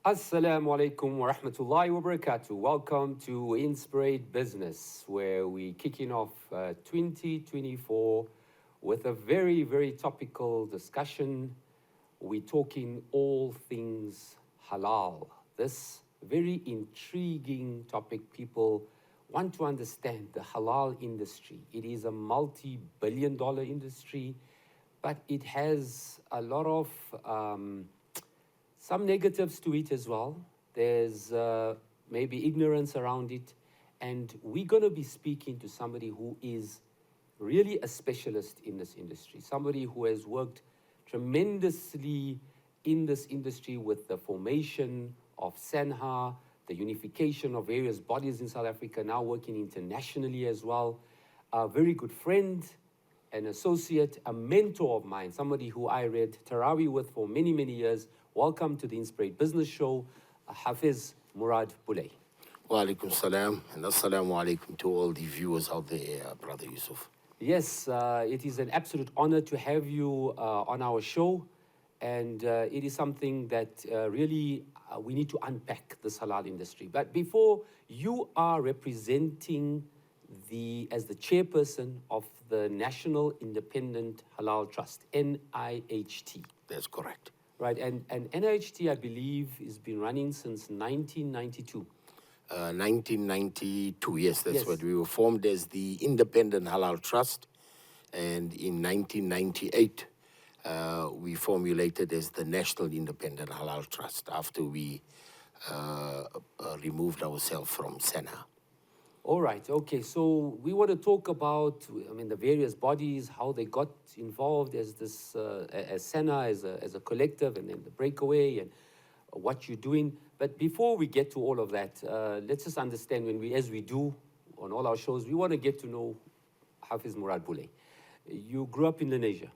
Assalamu alaikum wa rahmatullahi wa barakatuh. Welcome to Inspirate Business, where we kicking off 2024 with a very, very topical discussion. We're talking all things halal. This very intriguing topic. People want to understand the halal industry. It is a multi-billion-dollar industry, but it has a lot of some negatives to it as well. There's maybe ignorance around it. And we're going to be speaking to somebody who is really a specialist in this industry, somebody who has worked tremendously in this industry with the formation of SANHA, the unification of various bodies in South Africa, now working internationally as well. A very good friend, an associate, a mentor of mine, somebody who I read Taraweeh with for many, many years. Welcome to the Inspirate Business Show, Hafez Moorad Booley. Wa alaikum salam, and assalamu alaikum to all the viewers out there, Brother Yusuf. Yes, it is an absolute honor to have you on our show. And it is something that really we need to unpack this halal industry. But before, you are representing as the chairperson of the National Independent Halal Trust, NIHT. That's correct. Right, and NIHT, I believe, has been running since 1992. 1992, yes, that's Yes. what we were formed as the Independent Halal Trust. And in 1998, we formulated as the National Independent Halal Trust after we removed ourselves from SANHA. All right, okay, so we want to talk about, the various bodies, how they got involved as this, as SANHA, as a collective, and then the breakaway, and what you're doing. But before we get to all of that, let's just understand as we do on all our shows, we want to get to know Hafez Moorad Booley. You grew up in Indonesia.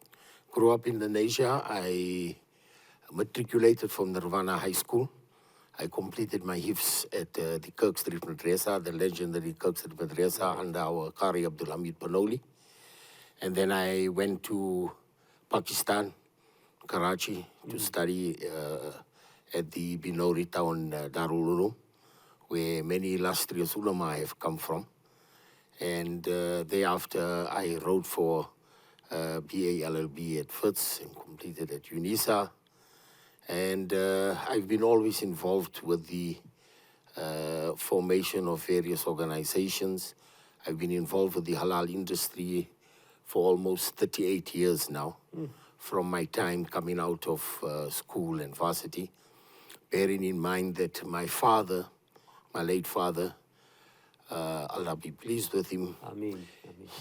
Grew up in Indonesia. I matriculated from Nirvana High School. I completed my Hafez at the Kirk Street Madrasa, the legendary Kirk Street Madrasa, under our Qari Abdul Hamid Panoli. And then I went to Pakistan, Karachi, to study at the Binori town, Darul Uloom, where many illustrious ulama have come from. And thereafter, I wrote for BA LLB at FITS and completed at UNISA. And I've been always involved with the formation of various organizations. I've been involved with the halal industry for almost 38 years now, from my time coming out of school and varsity, bearing in mind that my father, my late father, Allah be pleased with him, Ameen.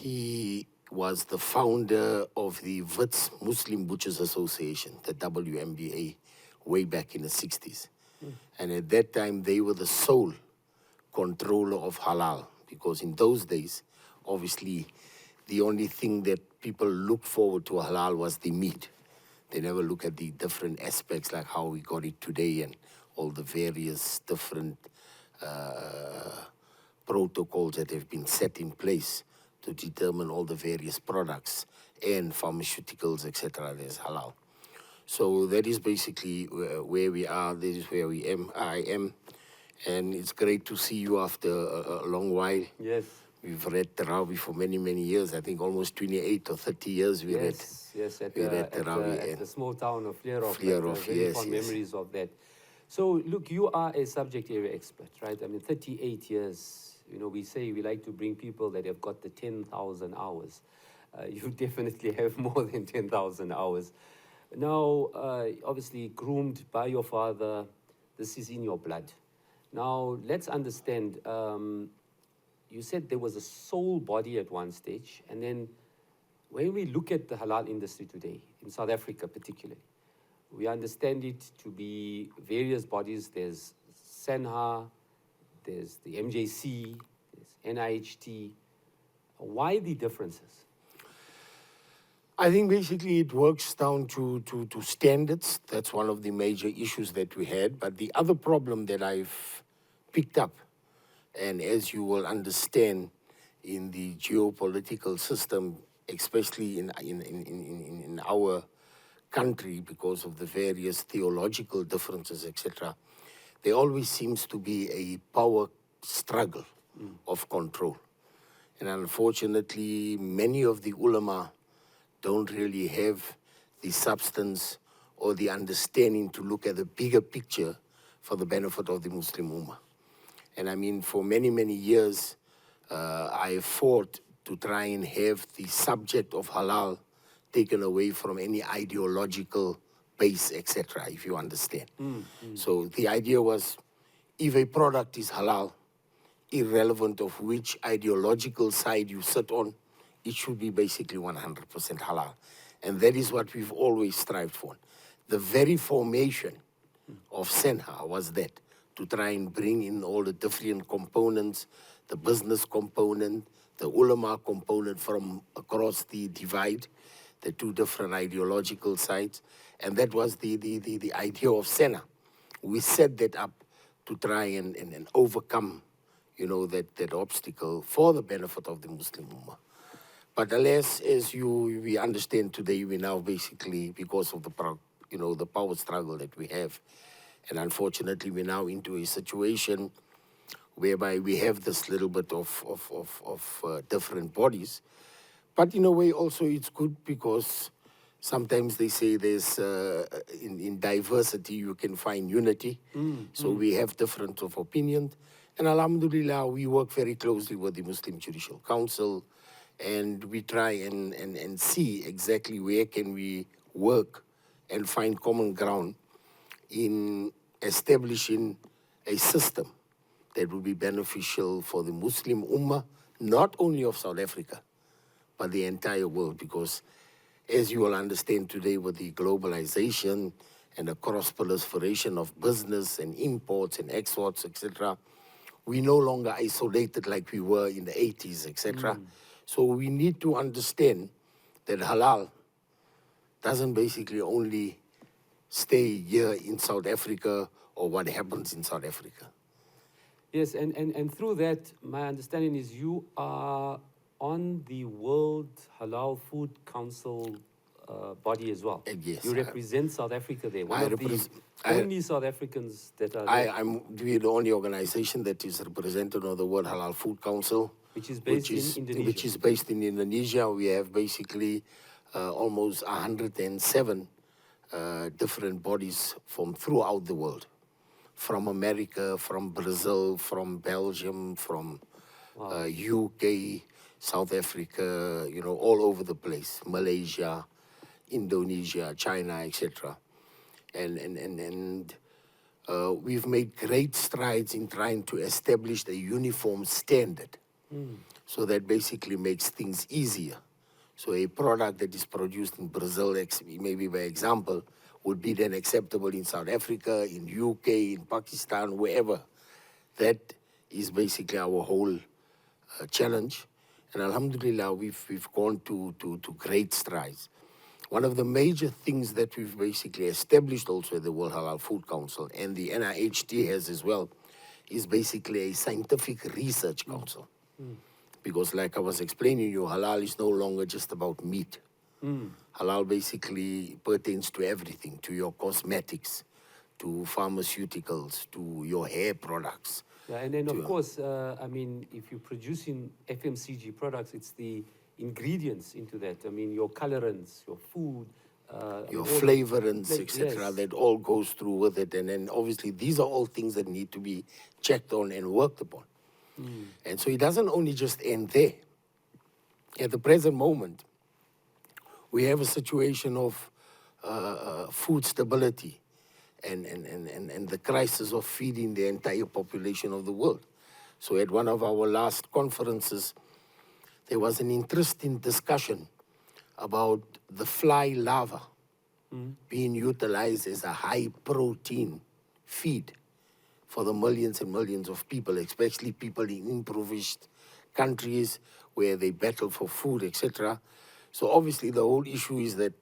he was the founder of the WITS Muslim Butchers Association, the WMBA, way back in the 60s. And at that time, they were the sole controller of halal, because in those days, obviously, the only thing that people looked forward to halal was the meat. They never look at the different aspects, like how we got it today and all the various different protocols that have been set in place to determine all the various products and pharmaceuticals, etc. There's halal. So that is basically where we are. This is where I am. And it's great to see you after a long while. Yes. We've read Taraweeh for many, many years. I think almost 28 or 30 years we read. Yes, at Taraweeh the small town of Vleerhof. Yes, fond yes. memories of that. So, look, you are a subject area expert, right? 38 years. We say we like to bring people that have got the 10,000 hours. You definitely have more than 10,000 hours. Now, obviously, groomed by your father, this is in your blood. Now, let's understand, you said there was a sole body at one stage, and then when we look at the halal industry today, in South Africa particularly, we understand it to be various bodies. There's SANHA, there's the MJC, there's NIHT. Why the differences? I think basically it works down to standards. That's one of the major issues that we had. But the other problem that I've picked up, and as you will understand in the geopolitical system, especially in our country, because of the various theological differences, etc., there always seems to be a power struggle of control. And unfortunately, many of the ulama don't really have the substance or the understanding to look at the bigger picture for the benefit of the Muslim Ummah. And I mean, for many, many years, I fought to try and have the subject of halal taken away from any ideological base, etc., if you understand. So the idea was, if a product is halal, irrelevant of which ideological side you sit on, it should be basically 100% halal. And that is what we've always strived for. The very formation of Senha was that, to try and bring in all the different components, the business component, the ulama component from across the divide, the two different ideological sides. And that was the idea of Senha. We set that up to try and overcome, that obstacle for the benefit of the Muslim Ummah. But alas, as we understand today, we now basically, because of the power struggle that we have, and unfortunately we're now into a situation whereby we have this little bit of different bodies. But in a way also it's good, because sometimes they say there's, in diversity you can find unity. So we have difference of opinion. And alhamdulillah, we work very closely with the Muslim Judicial Council, and we try and see exactly where can we work and find common ground in establishing a system that will be beneficial for the Muslim Ummah, not only of South Africa, but the entire world. Because as you will understand today, with the globalization and the cross-proliferation of business and imports and exports, etc., we no longer isolated like we were in the 80s, etc. So we need to understand that halal doesn't basically only stay here in South Africa or what happens in South Africa. Yes, and through that, my understanding is you are on the World Halal Food Council body as well. Yes. You represent South Africa there. One of the only South Africans that are there. I'm the only organization that is represented on the World Halal Food Council. Which is based in Indonesia. Which is based in Indonesia. We have basically almost 107 different bodies from throughout the world. From America, from Brazil, from Belgium, from UK, South Africa, all over the place. Malaysia, Indonesia, China, etc. And we've made great strides in trying to establish a uniform standard. So that basically makes things easier. So a product that is produced in Brazil, maybe by example, would be then acceptable in South Africa, in UK, in Pakistan, wherever. That is basically our whole challenge. And alhamdulillah, we've gone to great strides. One of the major things that we've basically established also at the World Halal Food Council, and the NIHT has as well, is basically a scientific research council. Because like I was explaining you, halal is no longer just about meat. Halal basically pertains to everything, to your cosmetics, to pharmaceuticals, to your hair products. Yeah, and then of course, I mean, if you're producing FMCG products, it's the ingredients into that. I mean, your colorants, your food, your flavorants, etc. Yes. That all goes through with it. And then obviously these are all things that need to be checked on and worked upon. And so it doesn't only just end there. At the present moment, we have a situation of food stability and the crisis of feeding the entire population of the world. So at one of our last conferences, there was an interesting discussion about the fly larva being utilized as a high-protein feed for the millions and millions of people, especially people in impoverished countries where they battle for food, etc. So obviously the whole issue is that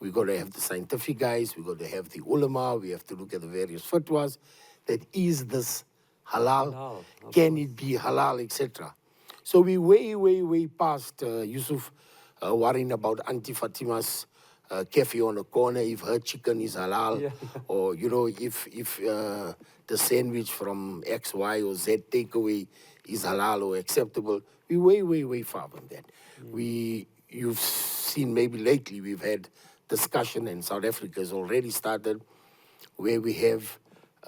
we got to have the scientific guys, we got to have the ulama, we have to look at the various fatwas, that is this halal, can it be halal, etc. So we way past, Yusuf, worrying about Auntie Fatima's cafe on a corner if her chicken is halal, Yeah. or if the sandwich from X, Y, or Z takeaway is halal or acceptable. We way far from that. You've seen maybe lately we've had discussion, and South Africa has already started, where we have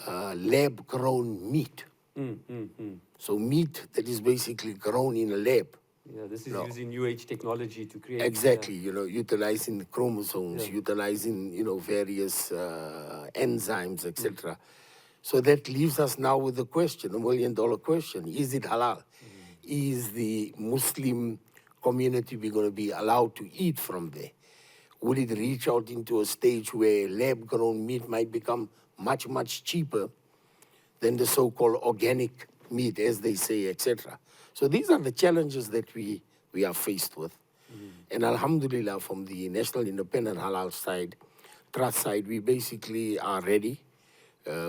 lab-grown meat. So meat that is basically grown in a lab. Yeah, this is using new age technology to create. Exactly, utilizing the chromosomes, Yeah. utilizing, various enzymes, etc. So that leaves us now with the question, $1 million question: is it halal? Is the Muslim community going to be allowed to eat from there? Will it reach out into a stage where lab-grown meat might become much cheaper than the so-called organic meat, as they say, etc.? So these are the challenges that we are faced with. And alhamdulillah, from the National Independent Halal side, trust side, we basically are ready.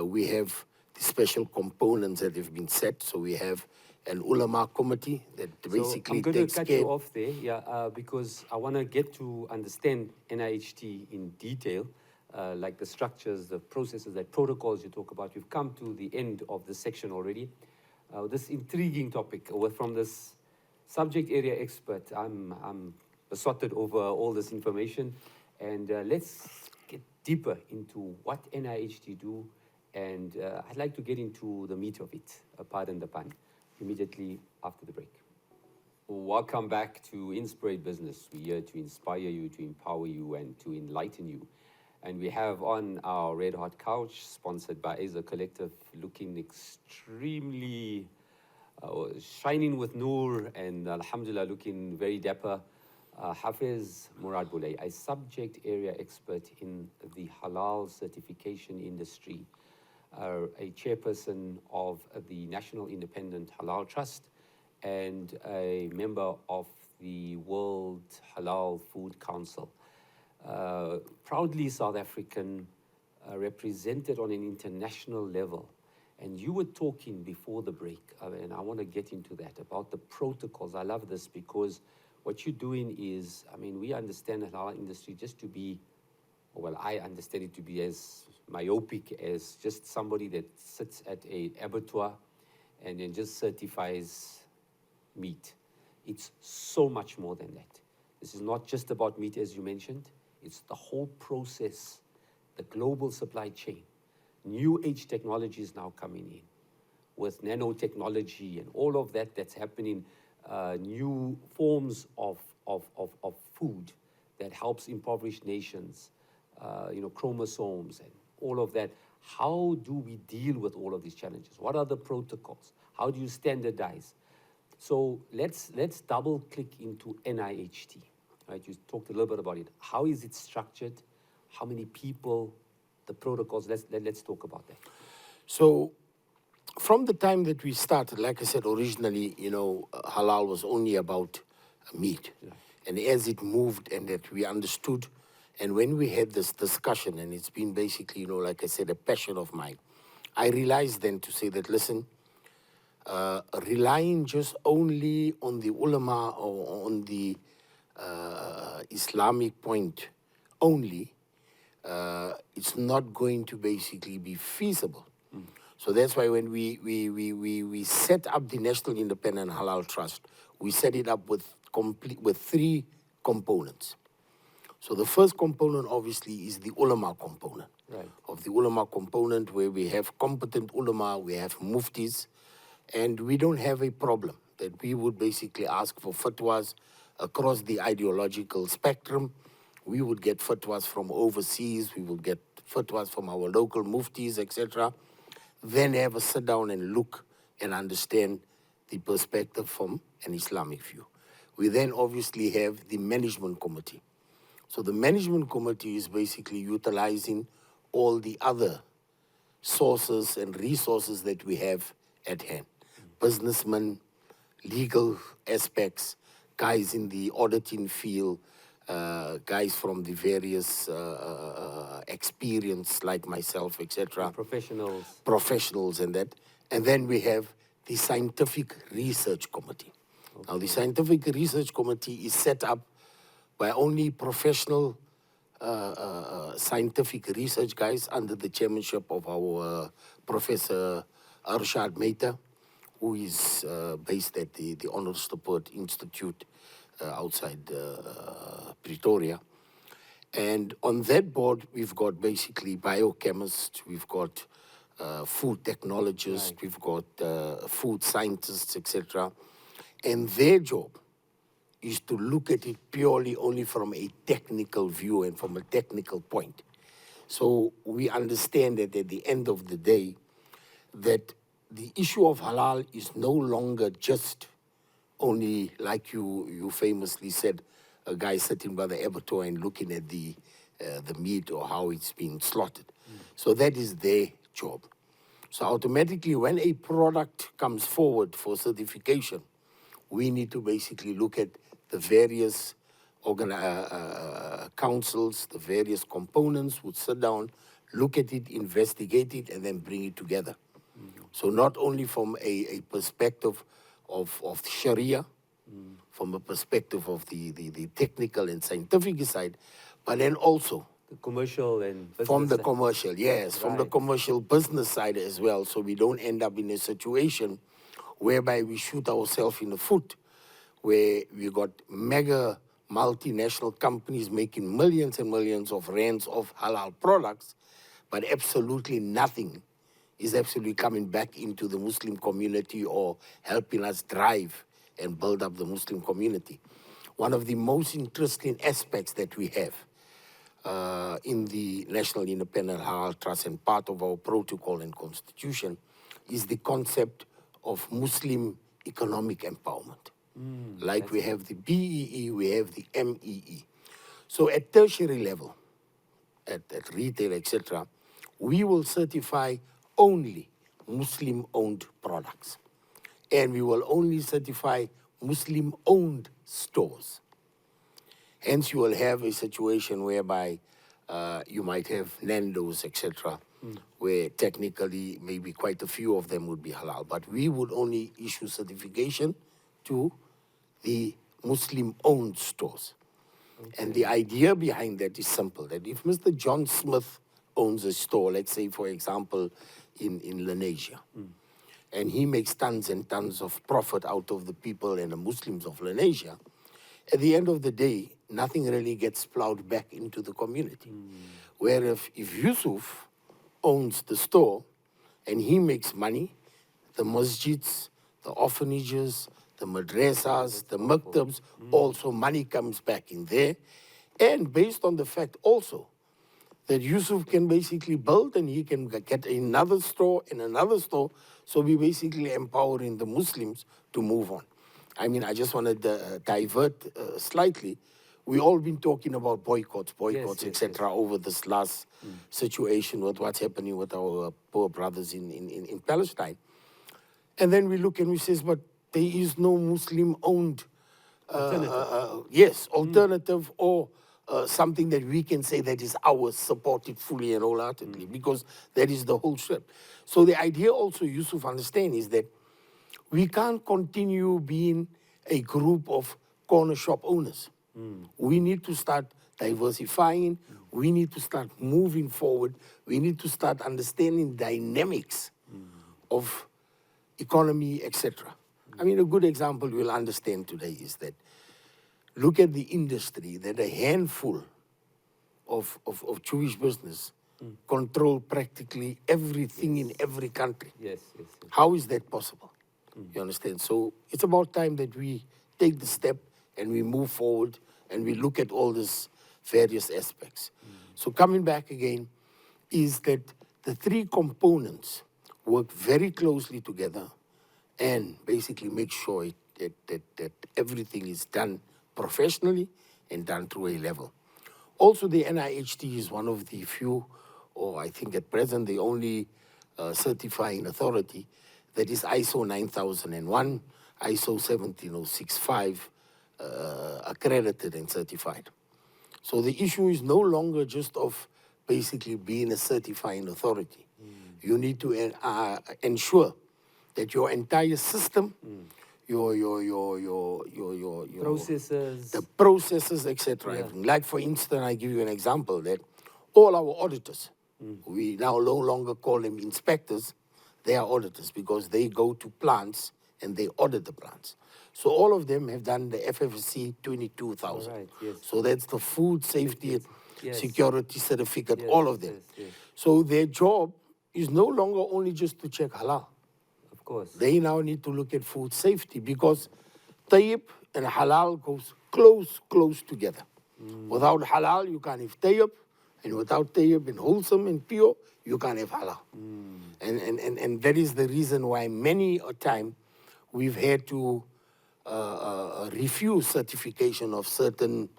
We have the special components that have been set. So we have an ulama committee that basically I'm going to takes cut care. you off there, because I want to get to understand NIHT in detail, like the structures, the processes, the protocols you talk about. We've come to the end of this section already. This intriguing topic from this subject area expert. I'm besotted over all this information, and let's get deeper into what NIHT do, and I'd like to get into the meat of it, pardon the pun, immediately after the break. Welcome back to Inspirate Business. We're here to inspire you, to empower you, and to enlighten you. And we have on our red hot couch, sponsored by Aza Collective, looking extremely shining with noor, and alhamdulillah, looking very dapper, Hafez Moorad Booley, a subject area expert in the halal certification industry, a chairperson of the National Independent Halal Trust, and a member of the World Halal Food Council. Proudly South African, represented on an international level. And you were talking before the break, and I want to get into that, about the protocols. I love this because what you're doing is, we understand the halal industry just to be, well, I understand it to be as myopic as just somebody that sits at an abattoir and then just certifies meat. It's so much more than that. This is not just about meat, as you mentioned. It's the whole process, the global supply chain. New age technology is now coming in with nanotechnology and all of that that's happening, new forms of food that helps impoverished nations, chromosomes and all of that. How do we deal with all of these challenges? What are the protocols? How do you standardize? So let's double click into NIHT. Right? You talked a little bit about it. How is it structured? How many people? The protocols. Let's talk about that. So, from the time that we started, like I said originally, halal was only about meat, and as it moved and that we understood, and when we had this discussion, and it's been basically, like I said, a passion of mine, I realized then to say that, listen, relying just only on the ulama or on the Islamic point only, it's not going to basically be feasible. So that's why when we set up the National Independent Halal Trust, we set it up with three components. So the first component obviously is the ulama component. Right. Of the ulama component, where we have competent ulama, we have muftis, and we don't have a problem that we would basically ask for fatwas across the ideological spectrum. We would get fatwas from overseas, we would get fatwas from our local muftis, etc. Then have a sit down and look and understand the perspective from an Islamic view. We then obviously have the management committee. So the management committee is basically utilizing all the other sources and resources that we have at hand. Businessmen, legal aspects, guys in the auditing field, guys from the various experience like myself, etc. Professionals and that. And then we have the Scientific Research Committee. Okay. Now, the Scientific Research Committee is set up by only professional scientific research guys under the chairmanship of our Professor Arshad Mehta, who is based at the Honors Support Institute outside Pretoria. And on that board, we've got basically biochemists, we've got food technologists, we've got food scientists, etc. And their job is to look at it purely only from a technical view and from a technical point. So we understand that at the end of the day, that the issue of halal is no longer just only, like you famously said, a guy sitting by the abattoir and looking at the meat or how it's being slaughtered. So that is their job. So automatically, when a product comes forward for certification, we need to basically look at the various councils, the various components would sit down, look at it, investigate it, and then bring it together. So not only from a perspective of Sharia, from a perspective of the technical and scientific side, but then also The commercial and business from the side. commercial, yes, from the Right. commercial business side as well, so we don't end up in a situation whereby we shoot ourselves in the foot, where we got mega multinational companies making millions and millions of rands of halal products, but absolutely nothing is absolutely coming back into the Muslim community or helping us drive and build up the Muslim community. One of the most interesting aspects that we have in the National Independent Halal Trust and part of our protocol and constitution is the concept of Muslim economic empowerment. Like we have the BEE, we have the MEE. So at tertiary level, at retail, etc., we will certify only Muslim-owned products. And we will only certify Muslim-owned stores. Hence, you will have a situation whereby you might have Nando's, etc., where technically maybe quite a few of them would be halal. But we would only issue certification to the Muslim-owned stores. And the idea behind that is simple, that if Mr. John Smith owns a store, let's say, for example, in Lenasia, and he makes tons and tons of profit out of the people and the Muslims of Lenasia, at the end of the day, nothing really gets plowed back into the community. Whereas if Yusuf owns the store and he makes money, the masjids, the orphanages, the madrasas, the maktabs, also money comes back in there. And based on the fact also that Yusuf can basically build and he can get another store and another store, so we basically empowering the Muslims to move on. I mean, I just want to divert slightly. We all been talking about boycotts, Yes, etc., over this last situation with what's happening with our poor brothers in Palestine. And then we look and we says, but there is no Muslim-owned, alternative or something that we can say that is ours, supported fully and wholeheartedly, because that is the whole strip. So the idea also, Yusuf, understand, is that we can't continue being a group of corner shop owners. We need to start diversifying. We need to start moving forward. We need to start understanding dynamics of economy, etc. I mean, a good example we'll understand today is that look at the industry that a handful of Jewish business control practically everything in every country. Yes. How is that possible? You understand? So it's about time that we take the step and we move forward and we look at all these various aspects. So coming back again is that the three components work very closely together and basically make sure that everything is done professionally and done through a level. Also, the NIHT is one of the few, or I think at present, the only certifying authority that is ISO 9001, ISO 17065 accredited and certified. So the issue is no longer just of basically being a certifying authority. You need to ensure that your entire system, your Processes. the processes, etc. Yeah. Everything. Like for instance, I give you an example that all our auditors, we now no longer call them inspectors, they are auditors because they go to plants and they audit the plants. So all of them have done the FFC 22,000. All right, yes. So that's the food safety and Yes. security certificate, Yes, all of them. yes, yes. So their job is no longer only just to check halal. Of course. They now need to look at food safety because tayyib and halal goes close together. Without halal, you can't have tayyib, and without tayyib and wholesome and pure, you can't have halal. And that is the reason why many a time we've had to refuse certification of certain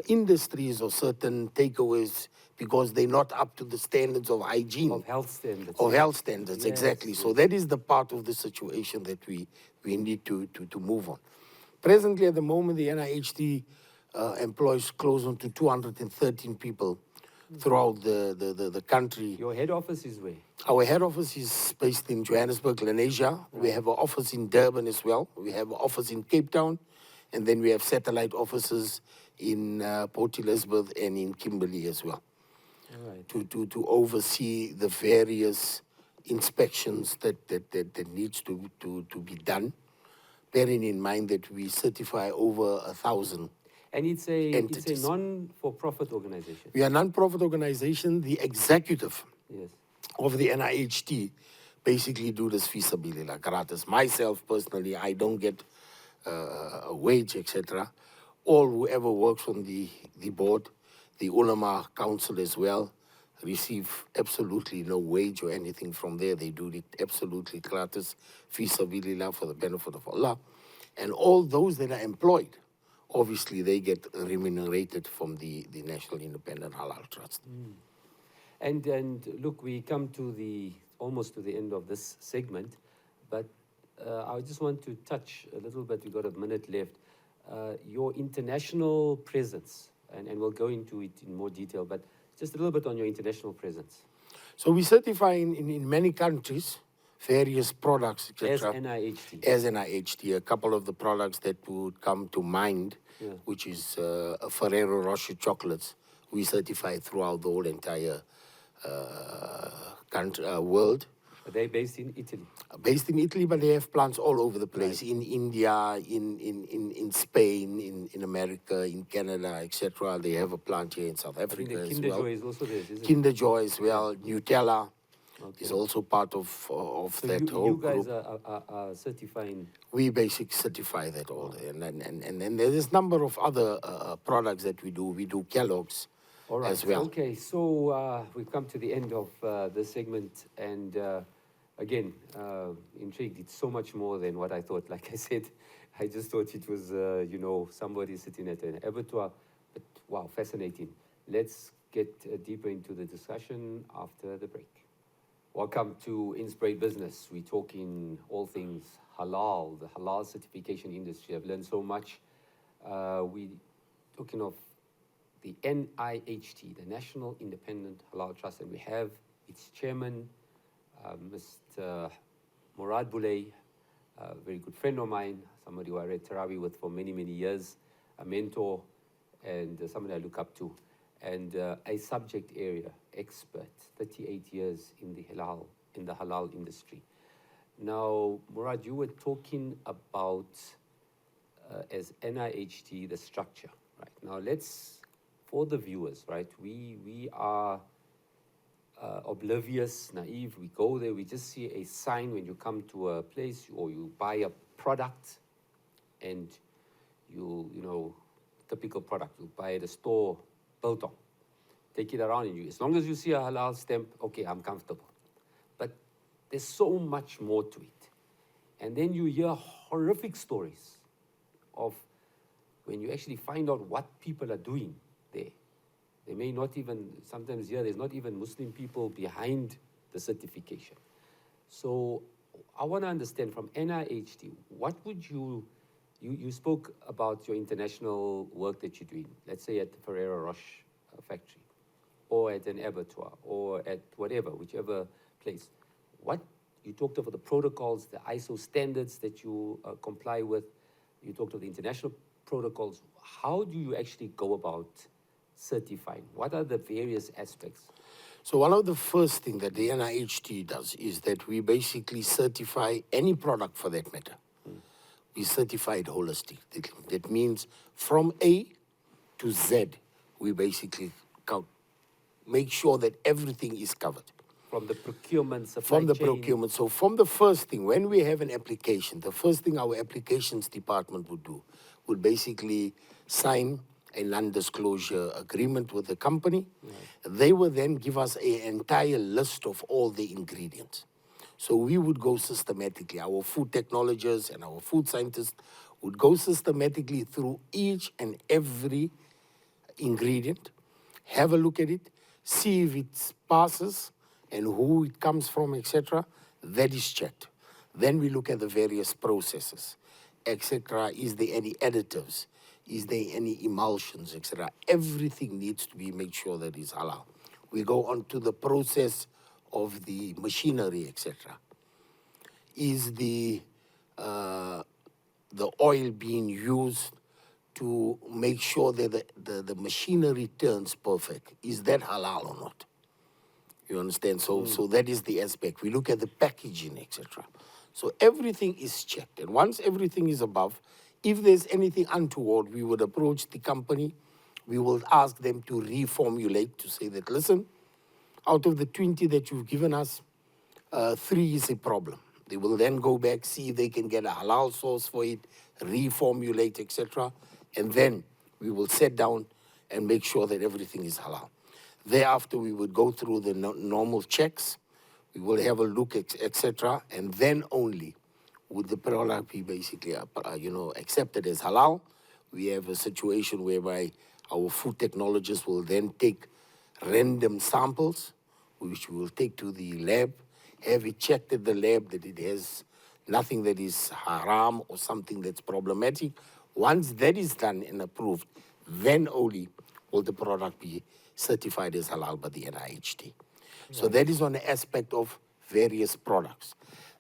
industries or certain takeaways because they're not up to the standards of hygiene. Of health standards. Of yeah. health standards, Yes, exactly. So yes. that is the part of the situation that we need to move on. Presently, at the moment, the NIHT employs close on to 213 people throughout the country. Your head office is where? Our head office is based in Johannesburg, Lenasia. We have an office in Durban as well. We have an office in Cape Town. And then we have satellite offices in Port Elizabeth and in Kimberley as well. All right. To oversee the various inspections that needs to be done, bearing in mind that we certify over 1,000. And it's a entities. non-for-profit organization. We are a non-profit organization. The executive Yes. of the NIHT basically do this feasibility gratis. Myself personally, I don't get a wage, etc. All whoever works on the board, the ulama council as well, receive absolutely no wage or anything from there. They do it absolutely gratis, feasibility for the benefit of Allah. And all those that are employed, obviously they get remunerated from the National Independent Halal Trust. And look, we come to almost to the end of this segment, but I just want to touch a little bit. We've got a minute left. Your international presence, and we'll go into it in more detail, but just a little bit on your international presence. So we certify in many countries various products, etc. As NIHT. As NIHT. A couple of the products that would come to mind, which is Ferrero Rocher chocolates, we certify throughout the whole entire world. Are they based in Italy? Based in Italy, but they have plants all over the place. Right. In India, in Spain, in America, in Canada, etc. They have a plant here in South Africa as well. Kinder Joy is also there, isn't it? Kinder Joy as well. Nutella is also part of so that whole you guys group. are certifying? We basically certify that all. And there's a number of other products that we do. We do Kellogg's as well. Okay, so we've come to the end of this segment, and again, intrigued. It's so much more than what I thought. Like I said, I just thought it was, somebody sitting at an abattoir. But wow, fascinating. Let's get deeper into the discussion after the break. Welcome to Inspirate Business. We're talking all things halal, the halal certification industry. I've learned so much. We're talking of the NIHT, the National Independent Halal Trust, and we have its chairman, Mr. Moorad Booley, a very good friend of mine, somebody who I read Taraweeh with for many, many years, a mentor, and somebody I look up to, and a subject area expert, 38 years in the halal industry. Now, Moorad, you were talking about, as NIHT, the structure, right? Now, for the viewers, right, we are oblivious, naive. We go there, we just see a sign when you come to a place or you buy a product, and typical product, you buy at a store, biltong, take it around, and as long as you see a halal stamp, okay, I'm comfortable. But there's so much more to it. And then you hear horrific stories of when you actually find out what people are doing there. They may not even, sometimes here, there's not even Muslim people behind the certification. So I want to understand from NIHT, what would you spoke about your international work that you're doing, let's say at the Ferrero Rocher factory, or at an abattoir, or at whichever place. You talked about the protocols, the ISO standards that you comply with. You talked of the international protocols. How do you actually go about certifying? What are the various aspects? So one of the first things that the NIHT does is that we basically certify any product for that matter. We certify it holistic. That means from A to Z, we basically make sure that everything is covered. From the procurement, supply From the chain. procurement. So from the first thing, when we have an application, the first thing our applications department would do would basically sign a non-disclosure agreement with the company. They will then give us an entire list of all the ingredients. So we would go systematically. Our food technologists and our food scientists would go systematically through each and every ingredient, have a look at it, see if it passes and who it comes from, etc. That is checked. Then we look at the various processes, etc. Is there any additives? Is there any emulsions, etc.? Everything needs to be made sure that it's halal. We go on to the process of the machinery, etc. Is the oil being used to make sure that the machinery turns perfect? Is that halal or not? You understand? So that is the aspect. We look at the packaging, etc. So everything is checked. And once everything is above, if there's anything untoward, we would approach the company. We will ask them to reformulate, to say that, listen, out of the 20 that you've given us, 3 is a problem. They will then go back, see if they can get a halal source for it, reformulate, etc. And then we will sit down and make sure that everything is halal. Thereafter, we would go through the normal checks. We will have a look, etc. And then only would the product be basically, accepted as halal. We have a situation whereby our food technologists will then take random samples, which we will take to the lab, have it checked at the lab that it has nothing that is haram or something that's problematic. Once that is done and approved, then only will the product be certified as halal by the NIHT. So that is on the aspect of various products.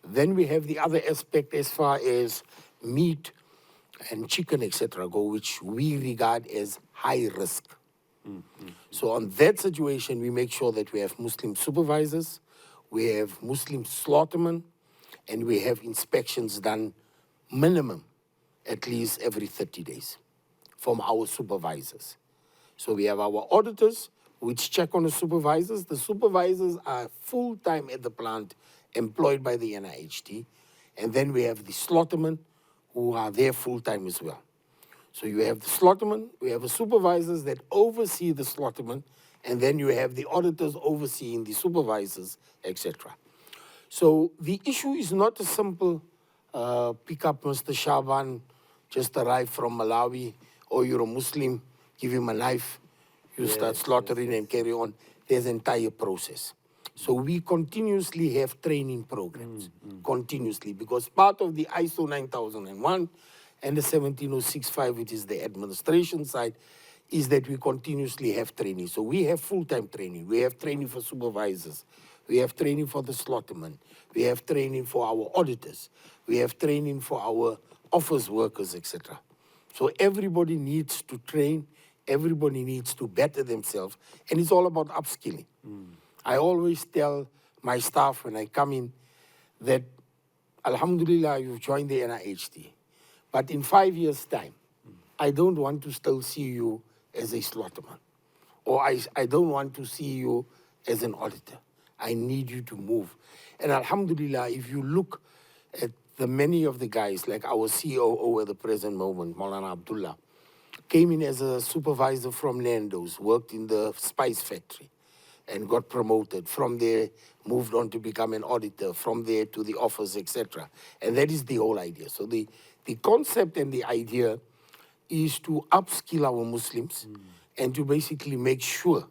Then we have the other aspect as far as meat and chicken, etc., go, which we regard as high risk. So on that situation, we make sure that we have Muslim supervisors, we have Muslim slaughtermen, and we have inspections done minimum at least every 30 days from our supervisors. So we have our auditors, which check on the supervisors. The supervisors are full-time at the plant, employed by the NIHT. And then we have the slaughtermen, who are there full-time as well. So you have the slaughtermen, we have the supervisors that oversee the slaughtermen, and then you have the auditors overseeing the supervisors, etc. So the issue is not a simple pick up Mr. Shaban, just arrived from Malawi, or you're a Muslim, give him a knife, you start slaughtering and carry on. There's an entire process. So we continuously have training programs, continuously, because part of the ISO 9001 and the 17065, which is the administration side, is that we continuously have training. So we have full-time training. We have training for supervisors. We have training for the slaughtermen. We have training for our auditors. We have training for our office workers, etc. So everybody needs to train. Everybody needs to better themselves. And it's all about upskilling. I always tell my staff when I come in that, Alhamdulillah, you've joined the NIHT. But in 5 years' time, I don't want to still see you as a slaughterman. Or I don't want to see you as an auditor. I need you to move. And Alhamdulillah, if you look at the many of the guys, like our COO at the present moment, Maulana Abdullah, came in as a supervisor from Nando's, worked in the spice factory, and got promoted. From there, moved on to become an auditor, from there to the office, etc. And that is the whole idea. So the concept and the idea is to upskill our Muslims and to basically make sure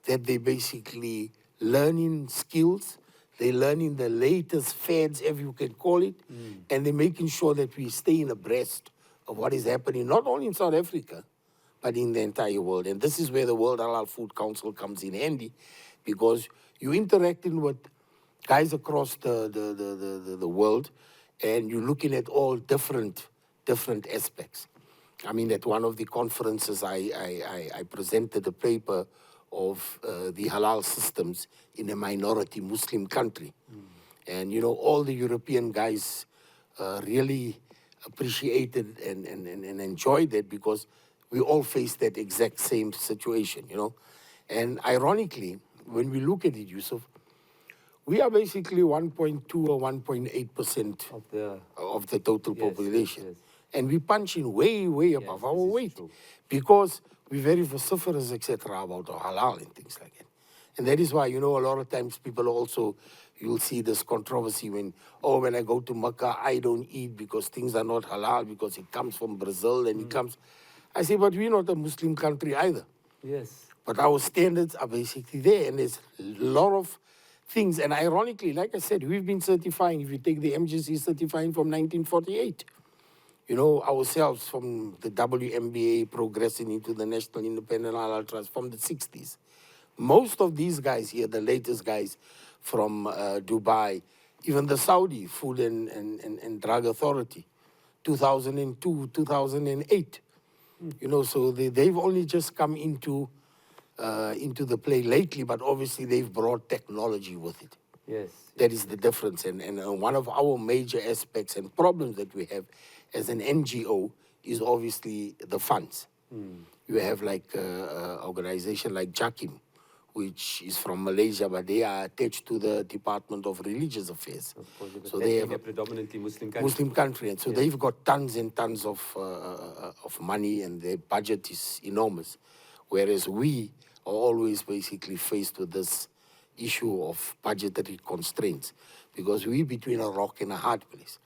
that they basically learning skills, they're learning the latest fads, if you can call it, and they're making sure that we stay in abreast of what is happening, not only in South Africa, but in the entire world. And this is where the World Halal Food Council comes in handy, because you're interacting with guys across the world, and you're looking at all different aspects. I mean, at one of the conferences, I presented a paper of the halal systems in a minority Muslim country. And, you know, all the European guys really appreciated and enjoyed it because we all face that exact same situation, you know. And ironically, when we look at it, Yusuf, we are basically 1.2 or 1.8% of the total population. Yes. And we punch in way above our this is weight true. because we're very vociferous, etc., about the halal and things like that. And that is why, you know, a lot of times people also, you'll see this controversy when, oh, when I go to Mecca, I don't eat because things are not halal because it comes from Brazil and it comes. I say, but we're not a Muslim country either. Yes. But our standards are basically there, and there's a lot of things. And ironically, like I said, we've been certifying, if you take the MGC certifying from 1948, you know, ourselves from the WMBA progressing into the National Independent Halal Trust from the 60s. Most of these guys here, the latest guys from Dubai, even the Saudi Food and Drug Authority, 2002, 2008. You know, so they've only just come into the play lately, but obviously they've brought technology with it. Yes. That is the difference. And one of our major aspects and problems that we have as an NGO is obviously the funds. You have like an organization like JAKIM, which is from Malaysia, but they are attached to the Department of Religious Affairs. Of course, So they have a predominantly Muslim country. Muslim country, and so they've got tons and tons of money, and their budget is enormous. Whereas we are always basically faced with this issue of budgetary constraints because we're between a rock and a hard place.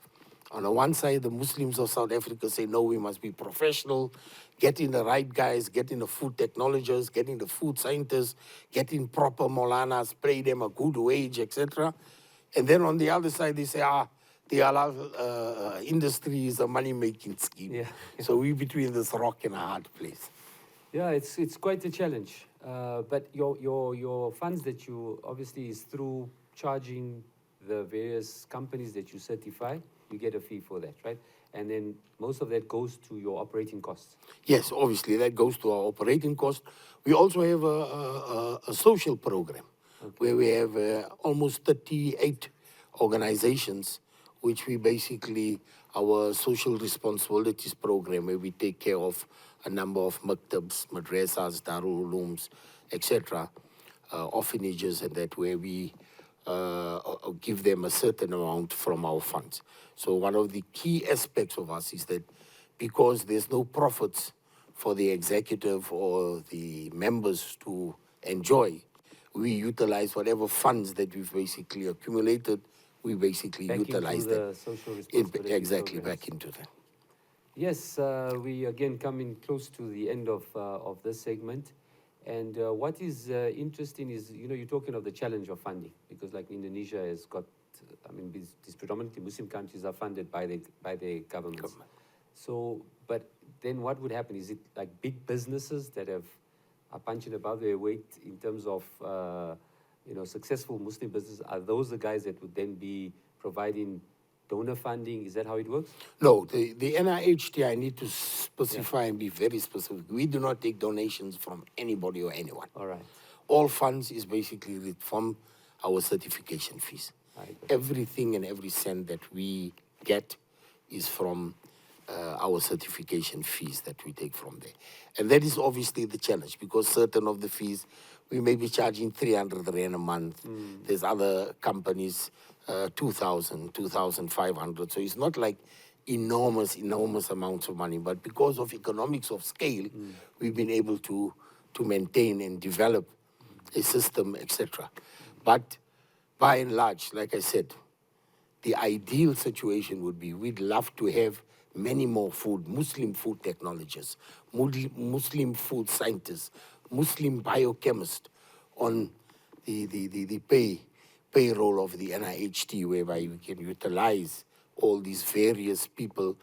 On the one side, the Muslims of South Africa say, no, we must be professional, getting the right guys, getting the food technologists, getting the food scientists, getting proper Molanas, pay them a good wage, etc. And then on the other side, they say, the halal industry is a money-making scheme. Yeah. So we're between this rock and a hard place. Yeah, it's quite a challenge. But your funds that you, obviously is through charging the various companies that you certify, you get a fee for that, right? And then most of that goes to your operating costs. Yes, obviously, that goes to our operating cost. We also have a social program where we have almost 38 organizations, which we basically, our social responsibilities program, where we take care of a number of maktabs, madrasas, darul ulooms, etc., orphanages, and that where we give them a certain amount from our funds. So one of the key aspects of us is that because there's no profits for the executive or the members to enjoy, we utilize whatever funds that we've basically accumulated, we basically utilize them. Exactly, back into that. Yes, we again coming close to the end of this segment. And what is interesting is, you know, you're talking of the challenge of funding, because like Indonesia has got, I mean, these predominantly Muslim countries are funded by the governments. So, but then what would happen? Is it like big businesses that are punching above their weight in terms of, you know, successful Muslim businesses? Are those the guys that would then be providing donor funding? Is that how it works? No, the NIHT, I need to specify and be very specific. We do not take donations from anybody or anyone. All right. All funds is basically from our certification fees. Everything and every cent that we get is from our certification fees that we take from there. And that is obviously the challenge, because certain of the fees, we may be charging 300 Rand a month. There's other companies, 2,000, 2,500. So it's not like enormous amounts of money. But because of economics of scale, we've been able to maintain and develop a system, etc. But by and large, like I said, the ideal situation would be we'd love to have many more Muslim food technologists, Muslim food scientists, Muslim biochemists on the payroll of the NIHT, whereby we can utilize all these various people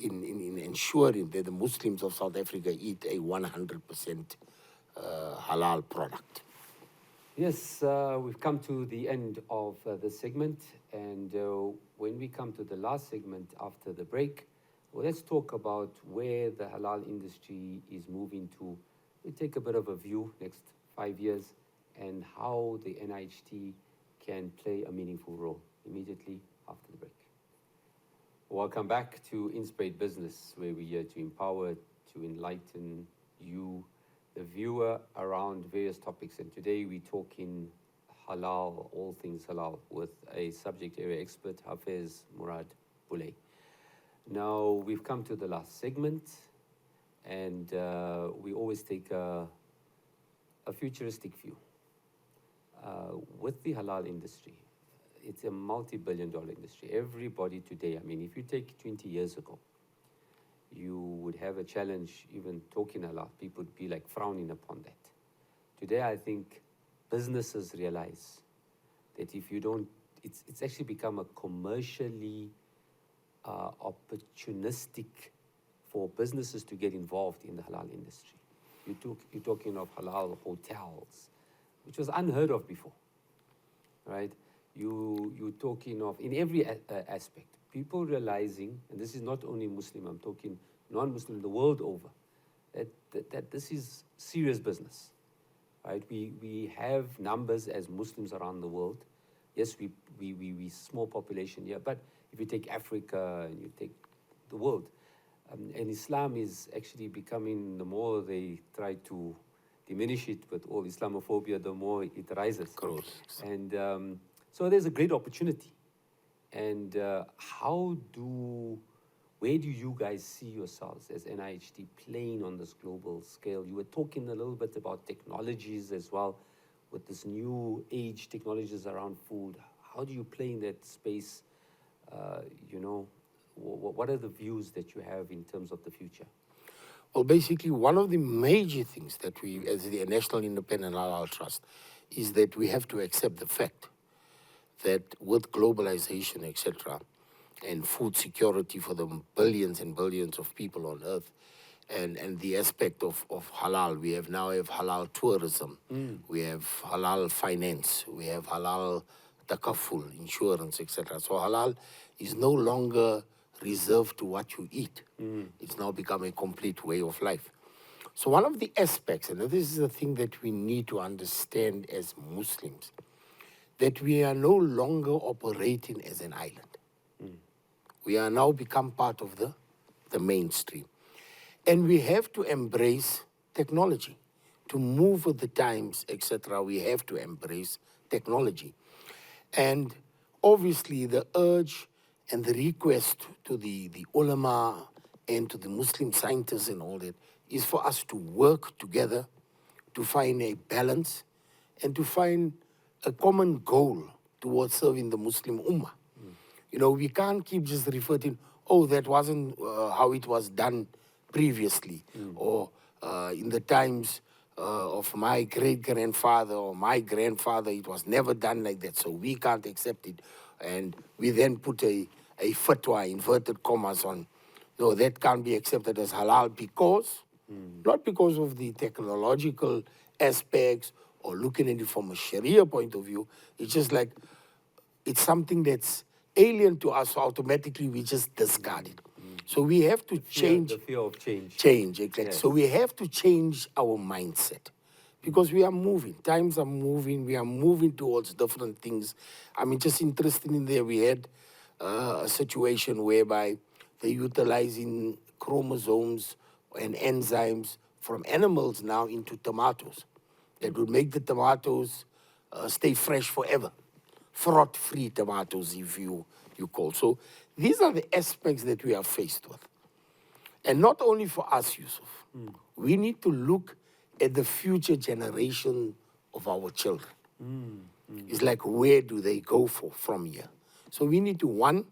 in ensuring that the Muslims of South Africa eat a 100% halal product. Yes, we've come to the end of the segment, and when we come to the last segment after the break, well, let's talk about where the halal industry is moving to. We take a bit of a view next 5 years and how the NIHT can play a meaningful role immediately after the break. Welcome back to Inspirate Business, where we're here to empower, to enlighten you, the viewer, around various topics. And today we're talking halal, all things halal, with a subject area expert, Hafez, Moorad, Booley. Now, we've come to the last segment, and we always take a futuristic view. With the halal industry, it's a multi-billion-dollar industry. Everybody today, I mean, if you take 20 years ago, you would have a challenge even talking halal. People would be like frowning upon that. Today, I think businesses realize that if you don't, it's actually become a commercially opportunistic for businesses to get involved in the halal industry. You're talking of halal hotels, which was unheard of before, right? You're talking of, in every aspect, people realizing, and this is not only Muslim, I'm talking non-Muslim the world over, that this is serious business, right? We have numbers as Muslims around the world. Yes, we small population here, but if you take Africa and you take the world, and Islam is actually becoming, the more they try to diminish it with all Islamophobia, the more it rises. Gross. And so there's a great opportunity. And where do you guys see yourselves as NIHT playing on this global scale? You were talking a little bit about technologies as well, with this new age technologies around food. How do you play in that space? What are the views that you have in terms of the future? Well, basically, one of the major things that we, as the National Independent Halal Trust, is that we have to accept the fact that with globalization, etc., and food security for the billions and billions of people on earth, and the aspect of halal, we now have halal tourism, we have halal finance, we have halal takaful, insurance, etc. So halal is no longer reserved to what you eat. It's now become a complete way of life. So one of the aspects, and this is the thing that we need to understand as Muslims, that we are no longer operating as an island. We are now become part of the mainstream. And we have to embrace technology. To move with the times, etc., we have to embrace technology. And obviously the urge and the request to the ulama and to the Muslim scientists and all that is for us to work together, to find a balance, and to find a common goal towards serving the Muslim Ummah. You know, we can't keep just referring, oh, that wasn't how it was done previously, or in the times of my great-grandfather or my grandfather, it was never done like that, so we can't accept it. And we then put a fatwa, inverted commas, on, no, that can't be accepted as halal because, not because of the technological aspects or looking at it from a Sharia point of view. It's just like, it's something that's alien to us, so automatically we just discard it. So we have to change. The fear of change. Change, exactly. Yes. So we have to change our mindset because we are moving. Times are moving. We are moving towards different things. I mean, just interesting in there, we had a situation whereby they're utilizing chromosomes and enzymes from animals now into tomatoes that would make the tomatoes stay fresh forever. Fraud-free tomatoes, if you call. So these are the aspects that we are faced with. And not only for us, Yusuf. We need to look at the future generation of our children. It's like, where do they go from here? So we need to, one,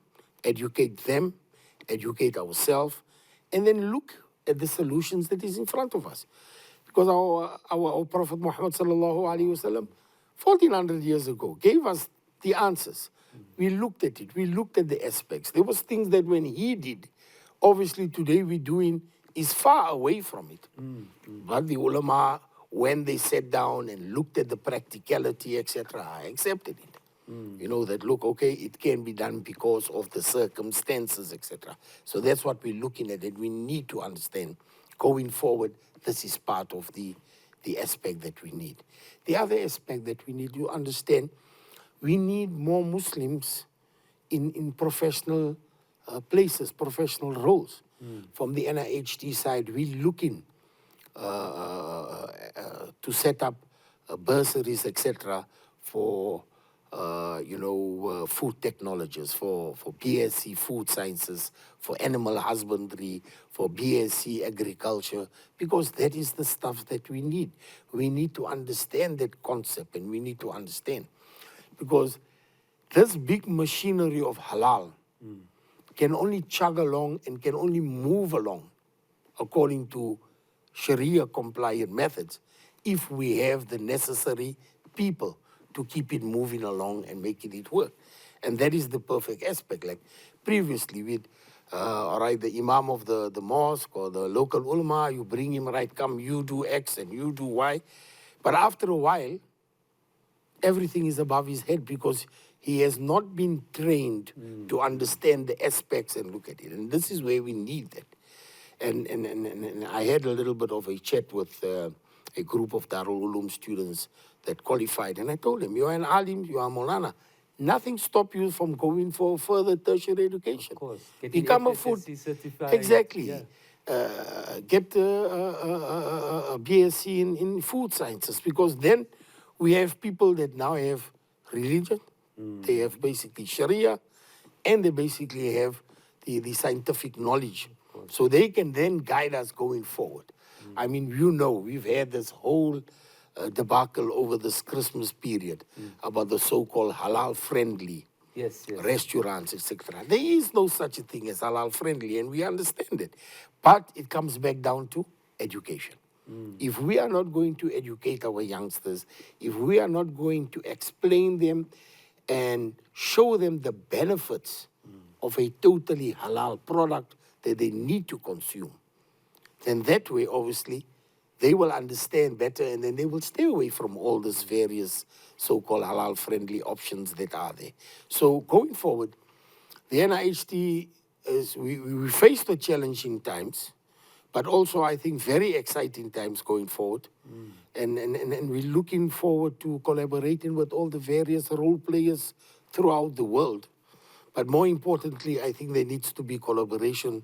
educate them, educate ourselves, and then look at the solutions that is in front of us. Because our Prophet Muhammad sallallahu alaihi wasallam, 1400 years ago, gave us the answers. We looked at it. We looked at the aspects. There was things that when he did, obviously today we're doing is far away from it. But the ulama when they sat down and looked at the practicality, etc., I accepted it. You know, that look, okay, it can be done because of the circumstances, etc. So that's what we're looking at, that we need to understand going forward. This is part of the aspect that we need. The other aspect that we need to understand, we need more Muslims in professional places, professional roles. From the NIHT side, we're looking to set up bursaries, etc., for food technologists, for BSc food sciences, for animal husbandry, for BSc agriculture, because that is the stuff that we need. We need to understand that concept, and we need to understand, because this big machinery of halal can only chug along and can only move along according to Sharia compliant methods if we have the necessary people to keep it moving along and making it work. And that is the perfect aspect. Like previously with the imam of the mosque or the local ulama, you bring him, right, come, you do X and you do Y. But after a while, everything is above his head because he has not been trained to understand the aspects and look at it. And this is where we need that. And I had a little bit of a chat with a group of Darul Uloom students that qualified. And I told them, you're an alim, you are Maulana. Nothing stops you from going for further tertiary education. Of course. Become a food. Certified. Exactly. Yeah. Get a BSc in food sciences, because then we have people that now have religion, they have basically Sharia, and they basically have the scientific knowledge. So they can then guide us going forward. I mean, you know, we've had this whole debacle over this Christmas period about the so-called halal-friendly restaurants, etc. There is no such a thing as halal-friendly, and we understand it. But it comes back down to education. If we are not going to educate our youngsters, if we are not going to explain them and show them the benefits of a totally halal product that they need to consume, then that way, obviously, they will understand better, and then they will stay away from all these various so-called halal-friendly options that are there. So going forward, the NIHT, we face the challenging times, but also, I think, very exciting times going forward. And we're looking forward to collaborating with all the various role players throughout the world. But more importantly, I think there needs to be collaboration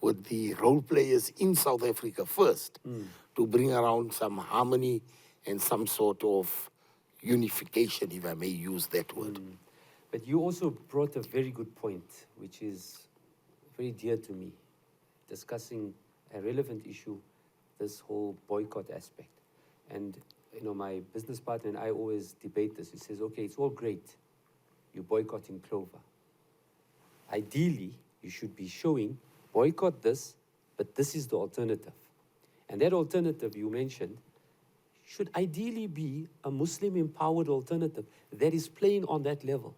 with the role players in South Africa first to bring around some harmony and some sort of unification, if I may use that word. But you also brought a very good point, which is very dear to me, discussing a relevant issue, this whole boycott aspect. And, you know, my business partner and I always debate this. He says, okay, it's all great, you're boycotting clover. Ideally, you should be showing, boycott this, but this is the alternative. And that alternative you mentioned should ideally be a Muslim-empowered alternative that is playing on that level.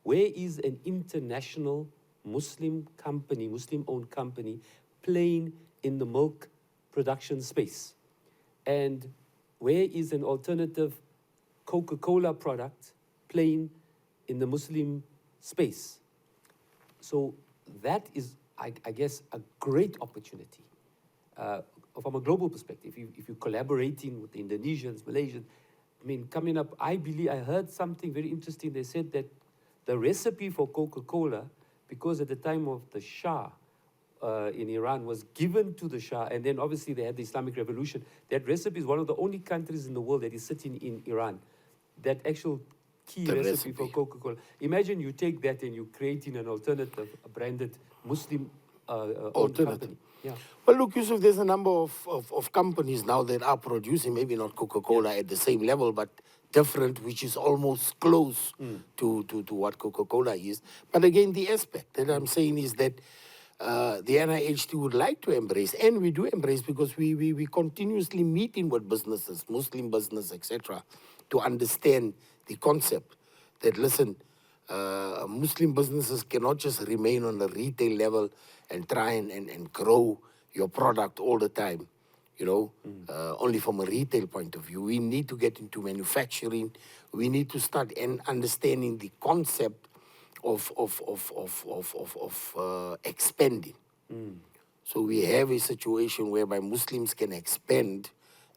Where is an international Muslim company, Muslim-owned company, playing in the milk production space? And where is an alternative Coca-Cola product playing in the Muslim space? So that is, I guess, a great opportunity from a global perspective. If you're collaborating with the Indonesians, Malaysians, I mean, coming up, I heard something very interesting. They said that the recipe for Coca-Cola, because at the time of the Shah in Iran was given to the Shah, and then obviously they had the Islamic Revolution, that recipe is one of the only countries in the world that is sitting in Iran. That actual key recipe for Coca-Cola. Imagine you take that and you're creating an alternative, a branded Muslim owned company. Yeah. Well, look, Yusuf, there's a number of companies now that are producing, maybe not Coca-Cola at the same level, but different, which is almost close to what Coca-Cola is. But again, the aspect that I'm saying is that the NIHT would like to embrace, and we do embrace, because we continuously meeting with businesses, Muslim business, etc., to understand the concept that, listen, Muslim businesses cannot just remain on the retail level and try and grow your product all the time. you know, only from a retail point of view. We need to get into manufacturing. We need to start understanding the concept of expanding. So we have a situation whereby Muslims can expand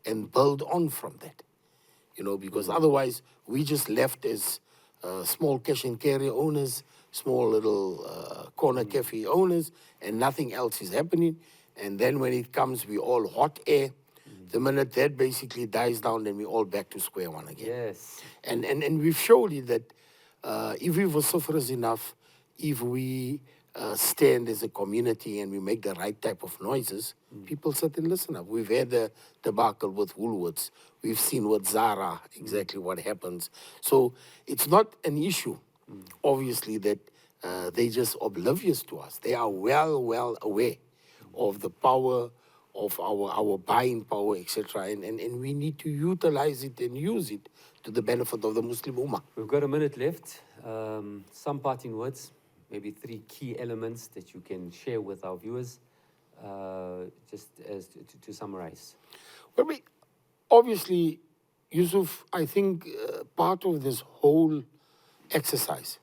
and build on from that, you know, because otherwise we just left as small cash and carry owners, small little corner cafe owners, and nothing else is happening. And then when it comes, we all hot air. The minute that basically dies down, then we all back to square one again. Yes. And we've showed you that if we vociferous enough, if we stand as a community and we make the right type of noises, people sit and listen up. We've had the debacle with Woolworths. We've seen with Zara exactly what happens. So it's not an issue, obviously, that they're just oblivious to us. They are well aware of the power of our buying power, etc. And we need to utilize it and use it to the benefit of the Muslim Ummah. We've got a minute left. Some parting words, maybe 3 key elements that you can share with our viewers, just as to summarize. Well, obviously, Yusuf, I think part of this whole exercise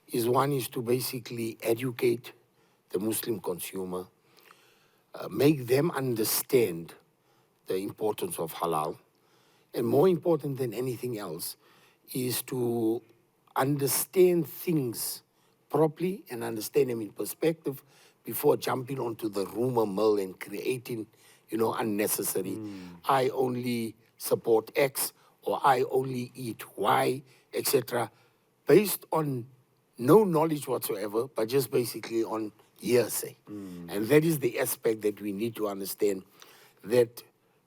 is to basically educate the Muslim consumer, make them understand the importance of halal, and more important than anything else is to understand things properly and understand them in perspective before jumping onto the rumor mill and creating, you know, unnecessary. I only support X or I only eat Y, etc., based on no knowledge whatsoever, but just basically on hearsay. And that is the aspect that we need to understand, that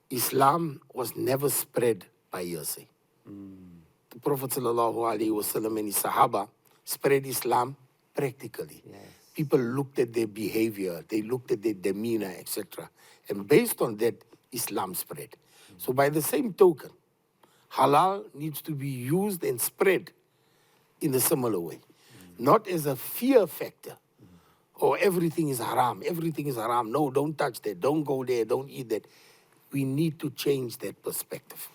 Islam was never spread by hearsay. The Prophet ﷺ and his Sahaba spread Islam practically. Yes. People looked at their behavior, they looked at their demeanor, etc. And based on that, Islam spread. So by the same token, halal needs to be used and spread in a similar way. Not as a fear factor. Or everything is haram, everything is haram. No, don't touch that, don't go there, don't eat that. We need to change that perspective.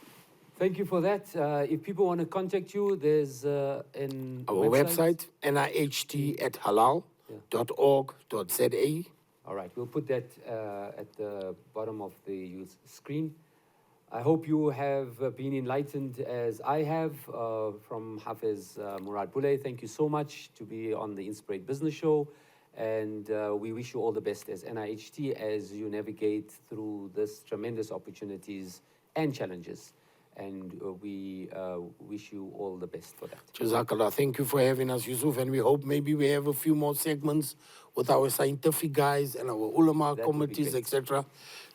Thank you for that. If people want to contact you, there's our website, niht@halal.org.za. All right, we'll put that at the bottom of the screen. I hope you have been enlightened as I have from Hafez Moorad Booley. Thank you so much to be on the Inspirate Business Show. And we wish you all the best as NIHT as you navigate through this tremendous opportunities and challenges. And we wish you all the best for that. Jazakallah. Thank you for having us, Yusuf. And we hope maybe we have a few more segments with our scientific guys and our ulama committees, etc.,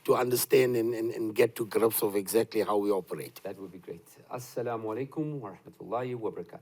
to understand and get to grips of exactly how we operate. That would be great. Assalamu alaikum wa rahmatullahi wa barakatuh.